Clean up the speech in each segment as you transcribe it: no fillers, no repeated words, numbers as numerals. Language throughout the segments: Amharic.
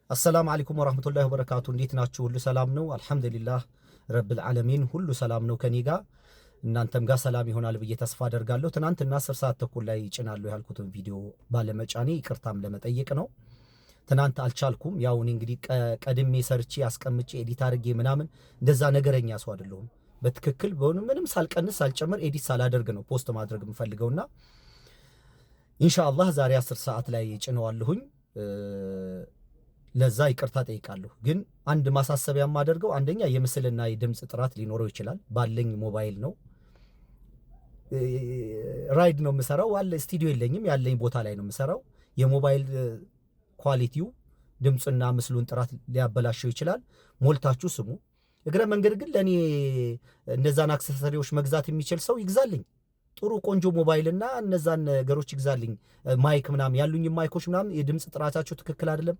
አሰላሙ አለይኩም ወራህመቱላሂ ወበረካቱ። እንዴት ናችሁ? ሁሉ ሰላም ነው? አልሐምዱሊላህ ረብል ዓለሚን ሁሉ ሰላም ነው ከኔ ጋር፣ እናንተም ጋር ሰላም ይሆናል ብዬ ተስፋ አደርጋለሁ። ትናንትና 10 ሰዓት ተኩል ላይ ጭናለሁ ያልኩትን ቪዲዮ ባለመጫኔ ይቅርታም ለመጠየቅ ነው። ትናንት አልቻልኩም። ያው እኔ እንግዲህ ቀድሜ ሰርቼ አስቀምጬ ኤዲት አድርጌ ምናምን እንደዛ ነገረኛ ሰው አይደለሁም። በትክክል ምንም ሳልቀንስ ሳልጨምር ኤዲት ሳላደርግ ነው ፖስት ማድረግ የምፈልገውና ኢንሻአላህ ዛሬ 10 ሰዓት ላይ ጭነዋለሁኝ። ለዛ ይቅርታ ጠይቃለሁ። ግን አንድ ማሳሰቢያ የማደርገው አንደኛ የምስልና የድምጽ ጥራት ሊኖረው ይችላል። ባለኝ ሞባይል ነው ራይድ ነው የምሰራው። አለ ስቱዲዮ የለኝም፣ ያለኝ ቦታ ላይ ነው የምሰራው። የሞባይል ኳሊቲው ድምጽና ምስሉን ጥራት ሊያበላሸው ይችላል። ሞልታችሁ ስሙ። እግረ መንገድ ግን ለኔ እነዛን አክሰሰሪዎች መግዛት የሚችል ሰው ይግዛልኝ። ጥሩ ቆንጆ ሞባይልና እነዛን ነገሮች ይግዛልኝ። ማይክ ምናምን ያሉኝ ማይኮች ምናምን የድምጽ ጥራታቸው ትክክል አይደለም።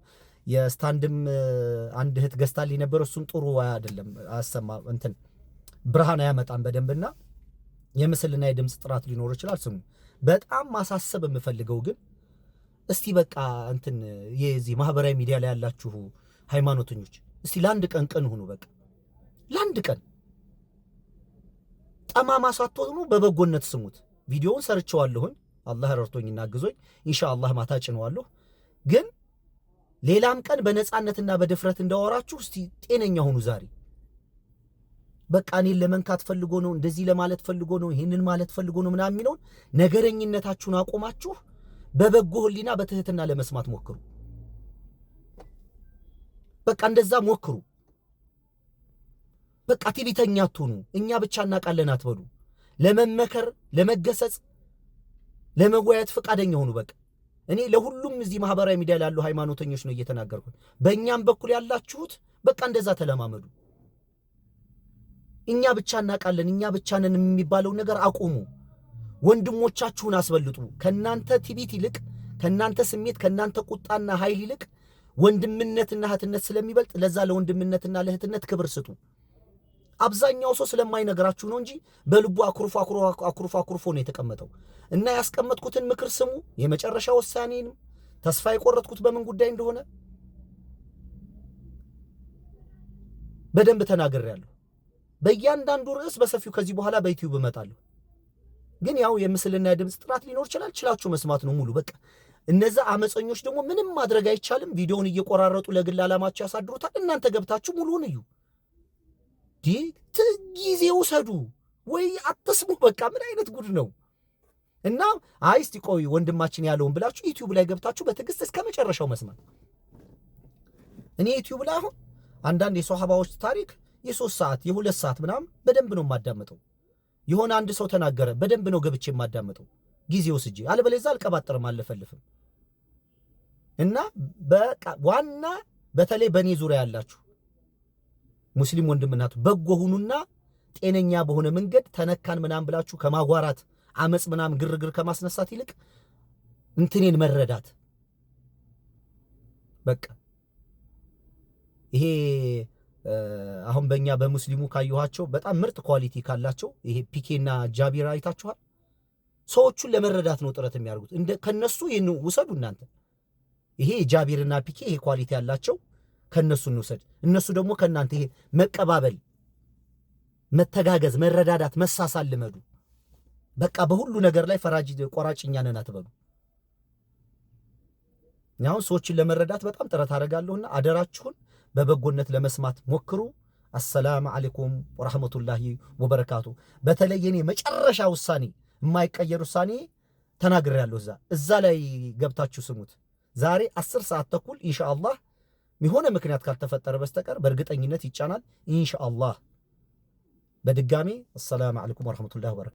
የስታንድም አንድ እህት ገዝታልኝ ነበር። እሱም ጥሩ አይደለም፣ አሰማ እንትን ብርሃን አያመጣም በደንብና የምስልና የድምጽ ጥራት ሊኖር ይችላል። ስሙ። በጣም ማሳሰብ የምፈልገው ግን እስቲ በቃ እንትን የዚህ ማህበራዊ ሚዲያ ላይ ያላችሁ ሃይማኖተኞች እስቲ ለአንድ ቀን ቀን ሁኑ። በቃ ለአንድ ቀን ጠማማ ሳትሆኑ በበጎነት ስሙት። ቪዲዮውን ሰርቼዋለሁኝ፣ አላህ ረድቶኝና አግዞኝ ኢንሻአላህ ማታ ጭነዋለሁ። ግን ሌላም ቀን በነፃነትና በድፍረት እንዳወራችሁ እስቲ ጤነኛ ሁኑ። ዛሬ በቃ እኔን ለመንካት ፈልጎ ነው፣ እንደዚህ ለማለት ፈልጎ ነው፣ ይሄንን ማለት ፈልጎ ነው ምናምን የሚለውን ነገረኝነታችሁን አቆማችሁ በበጎ ህሊና በትህትና ለመስማት ሞክሩ። በቃ እንደዛ ሞክሩ። በቃ ትዕቢተኛ አትሁኑ። እኛ ብቻ እናውቃለን አትበሉ። ለመመከር፣ ለመገሰጽ፣ ለመወያየት ፈቃደኛ ሆኑ። በቃ እኔ ለሁሉም እዚህ ማህበራዊ ሚዲያ ላይ ያሉ ሃይማኖተኞች ነው እየተናገርኩት። በእኛም በኩል ያላችሁት በቃ እንደዛ ተለማመዱ። እኛ ብቻ እናውቃለን፣ እኛ ብቻ ነን የሚባለው ነገር አቁሙ። ወንድሞቻችሁን አስበልጡ። ከናንተ ትዕቢት ይልቅ፣ ከናንተ ስሜት፣ ከናንተ ቁጣና ኃይል ይልቅ ወንድምነትና እህትነት ስለሚበልጥ ለዛ ለወንድምነትና ለእህትነት ክብር ስጡ። አብዛኛው ሰው ስለማይነግራችሁ ነው እንጂ በልቡ አኩርፎ ነው የተቀመጠው። እና ያስቀመጥኩትን ምክር ስሙ። የመጨረሻ ውሳኔንም ተስፋ የቆረጥኩት በምን ጉዳይ እንደሆነ በደንብ ተናግሬያለሁ። በእያንዳንዱ ርዕስ በሰፊው ከዚህ በኋላ በዩቲዩብ እመጣለሁ። ግን ያው የምስልና የድምጽ ጥራት ሊኖር ይችላል። ችላችሁ መስማት ነው ሙሉ። በቃ እነዛ አመፀኞች ደግሞ ምንም ማድረግ አይቻልም። ቪዲዮውን እየቆራረጡ ለግል ዓላማቸው ያሳድሩታል። እናንተ ገብታችሁ ሙሉውን እዩ። ጊዜ ውሰዱ ወይ አትስሙ። በቃ ምን አይነት ጉድ ነው? እና እስቲ ቆይ ወንድማችን ያለውን ብላችሁ ዩቲዩብ ላይ ገብታችሁ በትዕግስት እስከ መጨረሻው መስማት። እኔ ዩቲዩብ ላይ አሁን አንዳንድ የሷሃባዎች ታሪክ የ3 ሰዓት የ2 ሰዓት ምናምን በደንብ ነው የማዳመጠው። የሆነ አንድ ሰው ተናገረ፣ በደንብ ነው ገብቼ የማዳመጠው ጊዜ ወስጄ። አለበለዚያ አልቀባጥርም፣ አልለፈልፍም። እና በቃ ዋና በተለይ በእኔ ዙሪያ ያላችሁ ሙስሊም ወንድምናቱ በጎ ሁኑና ጤነኛ በሆነ መንገድ ተነካን ምናምን ብላችሁ ከማጓራት አመጽ ምናምን ግርግር ከማስነሳት ይልቅ እንትኔን መረዳት። በቃ ይሄ አሁን በእኛ በሙስሊሙ ካየኋቸው በጣም ምርጥ ኳሊቲ ካላቸው ይሄ ፒኬና ጃቢራ አይታችኋል። ሰዎቹን ለመረዳት ነው ጥረት የሚያደርጉት። ከነሱ ይህን ውሰዱ እናንተ። ይሄ ጃቢርና ፒኬ ይሄ ኳሊቲ ያላቸው ከነሱ እንውሰድ። እነሱ ደግሞ ከናንተ ይሄ መቀባበል፣ መተጋገዝ፣ መረዳዳት፣ መሳሳል ልመዱ። በቃ በሁሉ ነገር ላይ ፈራጅ ቆራጭኛ ነን አትበሉ። ያው ሰዎችን ለመረዳት በጣም ጥረት አደርጋለሁና አደራችሁን በበጎነት ለመስማት ሞክሩ። አሰላሙ አለይኩም ወራህመቱላሂ ወበረካቱ። በተለይ እኔ መጨረሻ ውሳኔ፣ የማይቀየር ውሳኔ ተናግሬያለሁ። እዛ ላይ ገብታችሁ ስሙት። ዛሬ 10 ሰዓት ተኩል ኢንሻአላህ የሆነ ምክንያት ካልተፈጠረ በስተቀር በእርግጠኝነት ይጫናል ኢንሻአላህ። በድጋሚ አሰላሙ አለይኩም ወራህመቱላሂ ወበረካቱ።